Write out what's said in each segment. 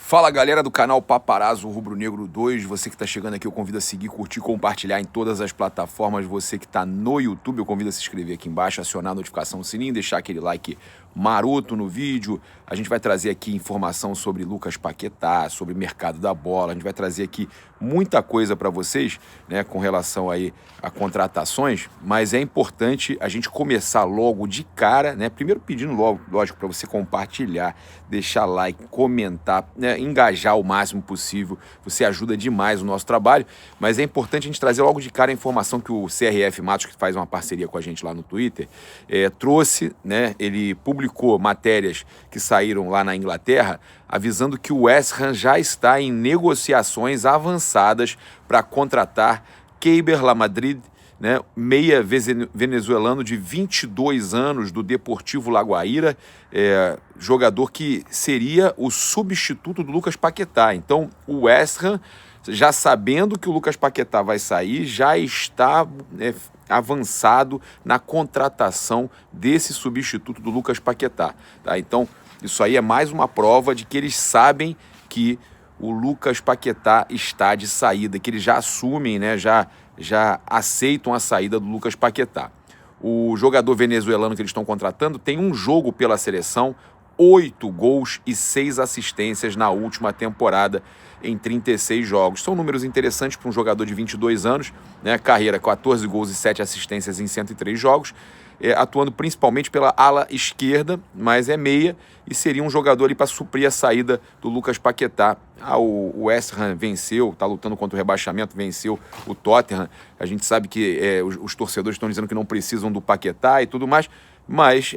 Fala galera do canal Paparazzo Rubro Negro 2, você que está chegando aqui eu convido a seguir, curtir, compartilhar em todas as plataformas, você que está no YouTube eu convido a se inscrever aqui embaixo, acionar a notificação, o sininho, deixar aquele like maroto no vídeo. A gente vai trazer aqui informação sobre Lucas Paquetá, sobre mercado da bola, a gente vai trazer aqui muita coisa para vocês, né, com relação aí a contratações, mas é importante a gente começar logo de cara, né, primeiro pedindo logo, lógico, para você compartilhar, deixar like, comentar, né, engajar o máximo possível, você ajuda demais o nosso trabalho, mas é importante a gente trazer logo de cara a informação que o CRF Matos, que faz uma parceria com a gente lá no Twitter, trouxe, né, ele publicou matérias que saíram lá na Inglaterra, avisando que o West Ham já está em negociações avançadas para contratar Keiber Lamadrid, né, meia venezuelano de 22 anos do Deportivo Laguaira, jogador que seria o substituto do Lucas Paquetá. Então o West Ham, já sabendo que o Lucas Paquetá vai sair, já está avançado na contratação desse substituto do Lucas Paquetá. Tá? Então isso aí é mais uma prova de que eles sabem que o Lucas Paquetá está de saída, que eles já assumem, né, já aceitam a saída do Lucas Paquetá. O jogador venezuelano que eles estão contratando tem um jogo pela seleção, 8 gols e 6 assistências na última temporada em 36 jogos. São números interessantes para um jogador de 22 anos, né? Carreira 14 gols e 7 assistências em 103 jogos, atuando principalmente pela ala esquerda, mas é meia e seria um jogador ali para suprir a saída do Lucas Paquetá. O West Ham venceu, está lutando contra o rebaixamento, venceu o Tottenham. A gente sabe que os torcedores estão dizendo que não precisam do Paquetá e tudo mais, mas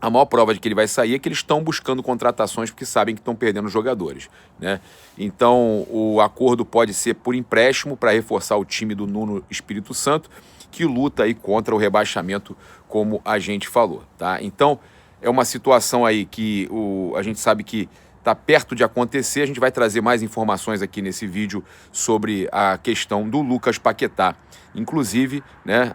a maior prova de que ele vai sair é que eles estão buscando contratações porque sabem que estão perdendo jogadores, né? Então o acordo pode ser por empréstimo para reforçar o time do Nuno Espírito Santo, que luta aí contra o rebaixamento, como a gente falou, tá? Então é uma situação aí que a gente sabe que está perto de acontecer. A gente vai trazer mais informações aqui nesse vídeo sobre a questão do Lucas Paquetá. Inclusive, né,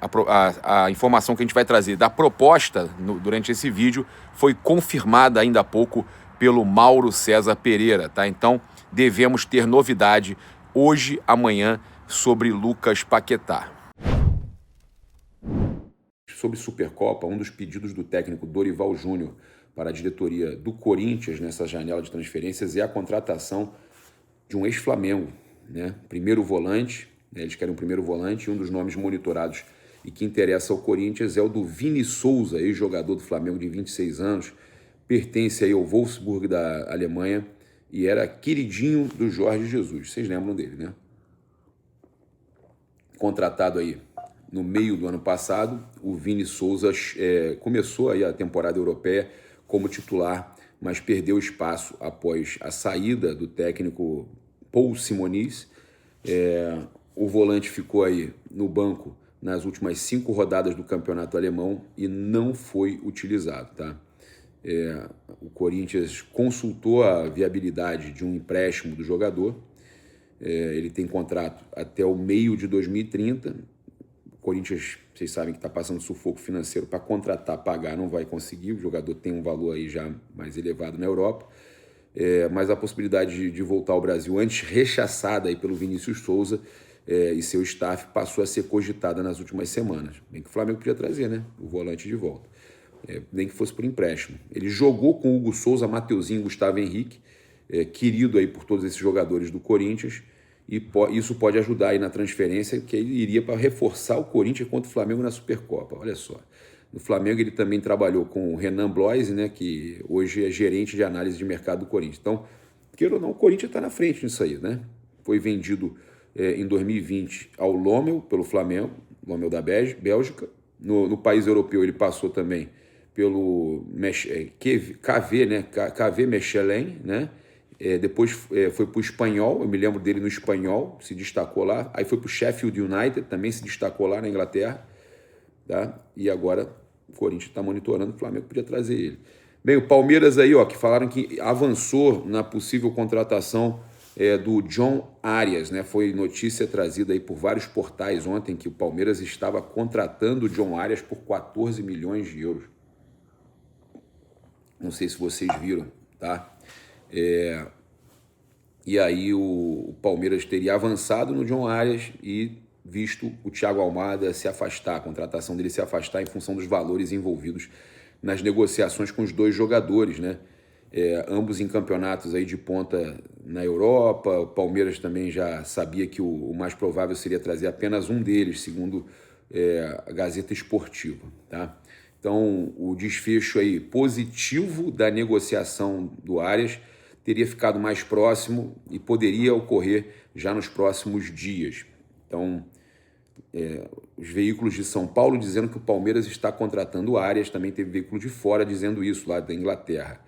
a informação que a gente vai trazer da proposta durante esse vídeo foi confirmada ainda há pouco pelo Mauro César Pereira, tá? Então devemos ter novidade hoje, amanhã, sobre Lucas Paquetá. Sobre Supercopa, um dos pedidos do técnico Dorival Júnior para a diretoria do Corinthians nessa janela de transferências é a contratação de um ex-Flamengo, né? Primeiro volante, né? Eles querem um primeiro volante, e um dos nomes monitorados e que interessa ao Corinthians é o do Vini Souza, ex-jogador do Flamengo de 26 anos, pertence aí ao Wolfsburg da Alemanha e era queridinho do Jorge Jesus. Vocês lembram dele, né? Contratado aí no meio do ano passado, o Vini Souza começou aí a temporada europeia como titular, mas perdeu espaço após a saída do técnico Paul Simonis. O volante ficou aí no banco nas últimas 5 rodadas do campeonato alemão e não foi utilizado, tá? O Corinthians consultou a viabilidade de um empréstimo do jogador. Ele tem contrato até o meio de 2030. O Corinthians, vocês sabem que está passando sufoco financeiro para contratar, pagar, não vai conseguir. O jogador tem um valor aí já mais elevado na Europa. Mas a possibilidade de voltar ao Brasil, antes rechaçada aí pelo Vinícius Souza e seu staff, passou a ser cogitada nas últimas semanas. Bem que o Flamengo podia trazer, né, o volante de volta. Nem que fosse por empréstimo. Ele jogou com Hugo Souza, Mateuzinho, Gustavo Henrique, querido aí por todos esses jogadores do Corinthians, e isso pode ajudar aí na transferência, que ele iria para reforçar o Corinthians contra o Flamengo na Supercopa. Olha só. No Flamengo ele também trabalhou com o Renan Bloise, né, que hoje é gerente de análise de mercado do Corinthians. Então, queira ou não, o Corinthians está na frente nisso aí, né? Foi vendido em 2020 ao Lommel, pelo Flamengo, Lommel da Bélgica. No país europeu ele passou também pelo KV, né? KV Mechelen, né? Depois foi para o Espanhol, eu me lembro dele no Espanhol, se destacou lá. Aí foi para o Sheffield United, também se destacou lá na Inglaterra, tá? E agora o Corinthians está monitorando, o Flamengo podia trazer ele. Bem, o Palmeiras aí, ó, que falaram que avançou na possível contratação do John Arias, né? Foi notícia trazida aí por vários portais ontem que o Palmeiras estava contratando o John Arias por 14 milhões de euros. Não sei se vocês viram, tá? E aí o Palmeiras teria avançado no John Arias e visto o Thiago Almada se afastar, a contratação dele se afastar em função dos valores envolvidos nas negociações com os dois jogadores, né? Ambos em campeonatos aí de ponta na Europa. O Palmeiras também já sabia que o mais provável seria trazer apenas um deles, segundo a Gazeta Esportiva, tá? Então, o desfecho aí positivo da negociação do Arias teria ficado mais próximo e poderia ocorrer já nos próximos dias. Então, os veículos de São Paulo dizendo que o Palmeiras está contratando o Arias, também teve veículo de fora dizendo isso, lá da Inglaterra.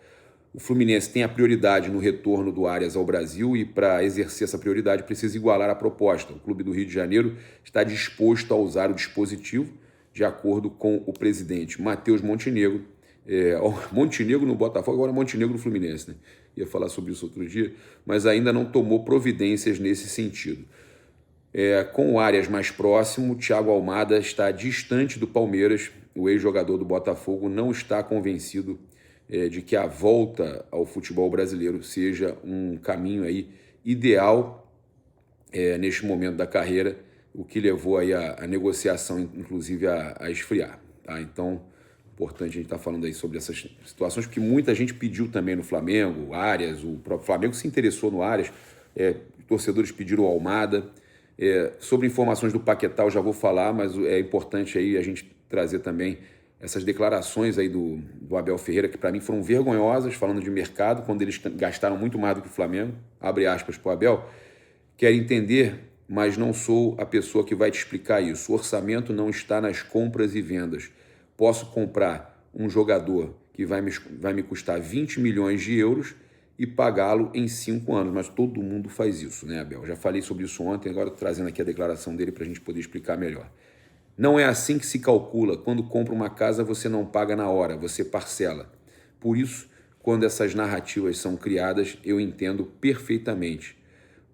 O Fluminense tem a prioridade no retorno do Arias ao Brasil e, para exercer essa prioridade, precisa igualar a proposta. O Clube do Rio de Janeiro está disposto a usar o dispositivo, de acordo com o presidente Matheus Montenegro. Montenegro no Botafogo, agora Montenegro no Fluminense, né? Ia falar sobre isso outro dia, mas ainda não tomou providências nesse sentido. Com o Arias mais próximo, Thiago Almada está distante do Palmeiras. O ex-jogador do Botafogo não está convencido de que a volta ao futebol brasileiro seja um caminho aí ideal neste momento da carreira, o que levou aí a negociação, inclusive, a esfriar. Tá? Então, importante a gente estar falando aí sobre essas situações, porque muita gente pediu também no Flamengo, o Arias, o próprio Flamengo se interessou no Arias, torcedores pediram o Almada. Sobre informações do Paquetá eu já vou falar, mas é importante aí a gente trazer também essas declarações aí do Abel Ferreira, que para mim foram vergonhosas, falando de mercado, quando eles gastaram muito mais do que o Flamengo, abre aspas para o Abel. Quero entender, mas não sou a pessoa que vai te explicar isso. O orçamento não está nas compras e vendas. Posso comprar um jogador que vai me custar 20 milhões de euros e pagá-lo em 5 anos, mas todo mundo faz isso, né, Abel? Já falei sobre isso ontem, agora estou trazendo aqui a declaração dele para a gente poder explicar melhor. Não é assim que se calcula. Quando compra uma casa, você não paga na hora, você parcela. Por isso, quando essas narrativas são criadas, eu entendo perfeitamente.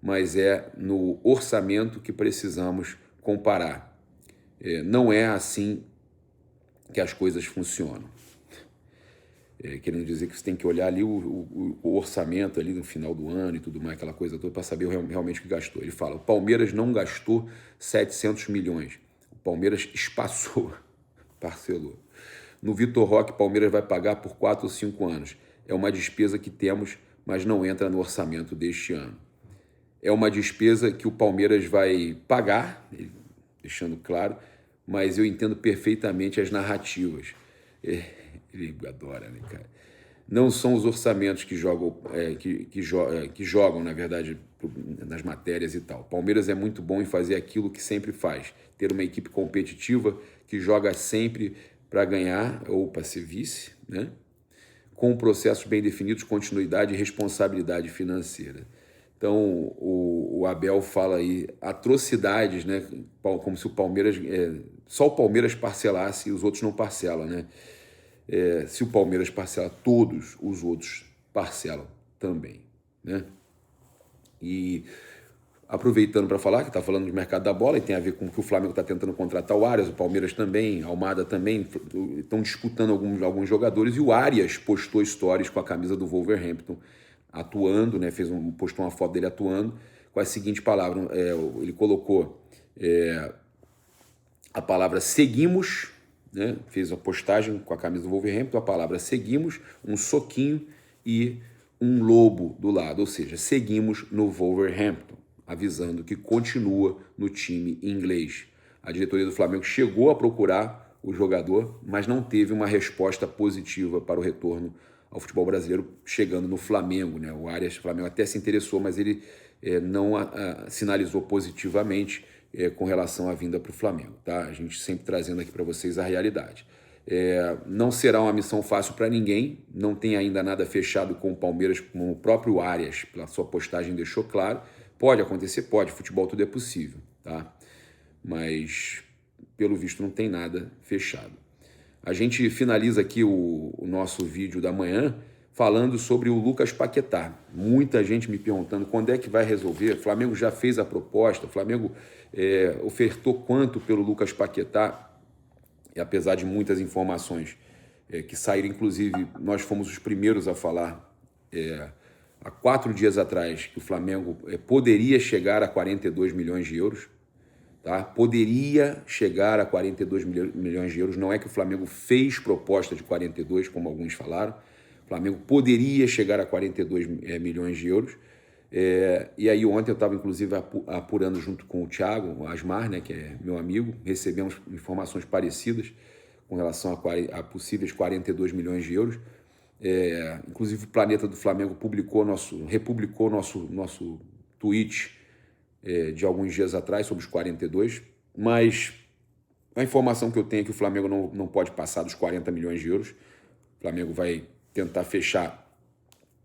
Mas é no orçamento que precisamos comparar. Não é assim que as coisas funcionam. Querendo dizer que você tem que olhar ali o orçamento ali no final do ano e tudo mais, aquela coisa toda, para saber realmente o que gastou. Ele fala, o Palmeiras não gastou 700 milhões. O Palmeiras parcelou. No Vitor Roque, Palmeiras vai pagar por 4 ou 5 anos. É uma despesa que temos, mas não entra no orçamento deste ano. É uma despesa que o Palmeiras vai pagar, deixando claro, mas eu entendo perfeitamente as narrativas. Ele adora, né, cara? Não são os orçamentos que jogam, na verdade, nas matérias e tal. Palmeiras é muito bom em fazer aquilo que sempre faz. Ter uma equipe competitiva que joga sempre para ganhar ou para ser vice, né? Com processos bem definidos, continuidade e responsabilidade financeira. Então, o Abel fala aí atrocidades, né? Como se o Palmeiras... só o Palmeiras parcelasse e os outros não parcelam, né? Se o Palmeiras parcela, todos os outros parcelam também, né? E aproveitando para falar, que está falando de mercado da bola, e tem a ver com o que o Flamengo está tentando contratar o Arias, o Palmeiras também, Almada também, estão disputando alguns jogadores, e o Arias postou stories com a camisa do Wolverhampton, atuando, né? Postou uma foto dele atuando, com a seguinte palavra, ele colocou a palavra seguimos, né? Fez a postagem com a camisa do Wolverhampton, a palavra seguimos, um soquinho e um lobo do lado, ou seja, seguimos no Wolverhampton, avisando que continua no time inglês. A diretoria do Flamengo chegou a procurar o jogador, mas não teve uma resposta positiva para o retorno ao futebol brasileiro, chegando no Flamengo, né? O Arias, o Flamengo até se interessou, mas ele não sinalizou positivamente com relação à vinda para o Flamengo, tá? A gente sempre trazendo aqui para vocês a realidade. Não será uma missão fácil para ninguém, não tem ainda nada fechado com o Palmeiras, como o próprio Arias, pela sua postagem, deixou claro. Pode acontecer? Pode, futebol tudo é possível, tá? Mas, pelo visto, não tem nada fechado. A gente finaliza aqui o nosso vídeo da manhã falando sobre o Lucas Paquetá. Muita gente me perguntando quando é que vai resolver. O Flamengo já fez a proposta, o Flamengo ofertou quanto pelo Lucas Paquetá, e apesar de muitas informações que saíram, inclusive nós fomos os primeiros a falar há 4 dias atrás que o Flamengo poderia chegar a 42 milhões de euros. Tá? Poderia chegar a 42 milhões de euros. Não é que o Flamengo fez proposta de 42, como alguns falaram. O Flamengo poderia chegar a 42 milhões de euros. E aí ontem eu estava, inclusive, apurando junto com o Thiago Asmar, né, que é meu amigo. Recebemos informações parecidas com relação a possíveis 42 milhões de euros. Inclusive o Planeta do Flamengo republicou nosso tweet de alguns dias atrás sobre os 42, mas a informação que eu tenho é que o Flamengo não pode passar dos 40 milhões de euros. O Flamengo vai tentar fechar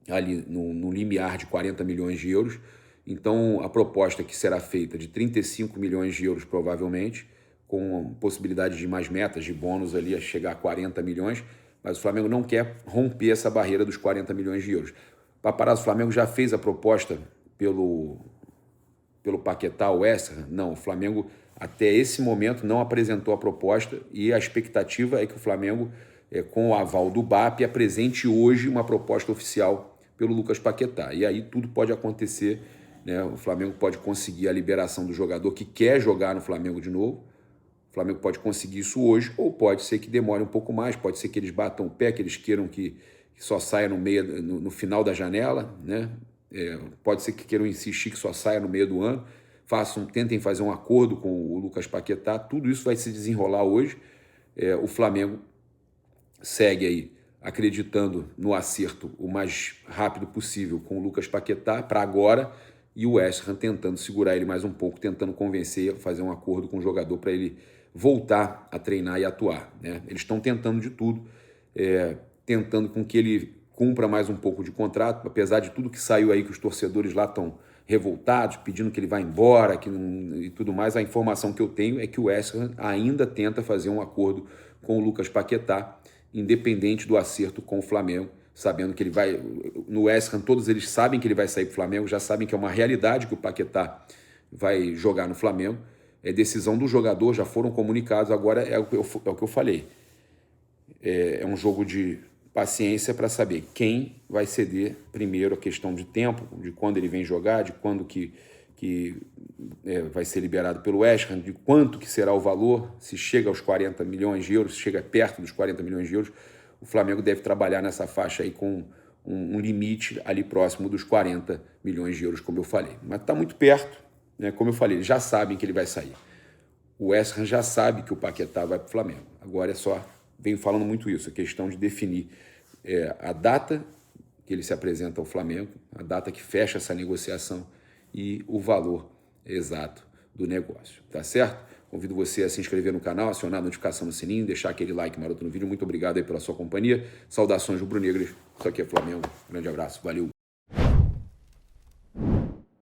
ali no limiar de 40 milhões de euros. Então, a proposta que será feita de 35 milhões de euros, provavelmente, com possibilidade de mais metas, de bônus ali a chegar a 40 milhões, mas o Flamengo não quer romper essa barreira dos 40 milhões de euros. Paparazzo, o Flamengo já fez a proposta pelo Paquetá, o Extra? Não, o Flamengo até esse momento não apresentou a proposta e a expectativa é que o Flamengo, com o aval do BAP, apresente hoje uma proposta oficial pelo Lucas Paquetá. E aí tudo pode acontecer, né? O Flamengo pode conseguir a liberação do jogador que quer jogar no Flamengo de novo. O Flamengo pode conseguir isso hoje, ou pode ser que demore um pouco mais, pode ser que eles batam o pé, que eles queiram que só saia no final da janela, né? Pode ser que queiram insistir que só saia no meio do ano, tentem fazer um acordo com o Lucas Paquetá, tudo isso vai se desenrolar hoje. O Flamengo segue aí acreditando no acerto o mais rápido possível com o Lucas Paquetá para agora, e o West Ham tentando segurar ele mais um pouco, tentando convencer a fazer um acordo com o jogador para ele voltar a treinar e atuar, né? Eles estão tentando de tudo, tentando com que ele cumpra mais um pouco de contrato, apesar de tudo que saiu aí, que os torcedores lá estão revoltados, pedindo que ele vá embora e tudo mais. A informação que eu tenho é que o West Ham ainda tenta fazer um acordo com o Lucas Paquetá, independente do acerto com o Flamengo, sabendo que ele vai... No West Ham, todos eles sabem que ele vai sair para o Flamengo, já sabem que é uma realidade que o Paquetá vai jogar no Flamengo. É decisão do jogador, já foram comunicados, agora é o que eu falei. É um jogo de paciência para saber quem vai ceder primeiro, a questão de tempo, de quando ele vem jogar, de quando que vai ser liberado pelo West Ham, de quanto que será o valor, se chega aos 40 milhões de euros, se chega perto dos 40 milhões de euros. O Flamengo deve trabalhar nessa faixa aí com um limite ali próximo dos 40 milhões de euros, como eu falei. Mas está muito perto, né? Como eu falei, eles já sabem que ele vai sair. O West Ham já sabe que o Paquetá vai para o Flamengo. Agora é só, venho falando muito isso, a questão de definir a data que ele se apresenta ao Flamengo, a data que fecha essa negociação e o valor exato do negócio, tá certo? Convido você a se inscrever no canal, acionar a notificação no sininho, deixar aquele like maroto no vídeo. Muito obrigado aí pela sua companhia. Saudações rubro-negras. Isso aqui é Flamengo. Grande abraço. Valeu.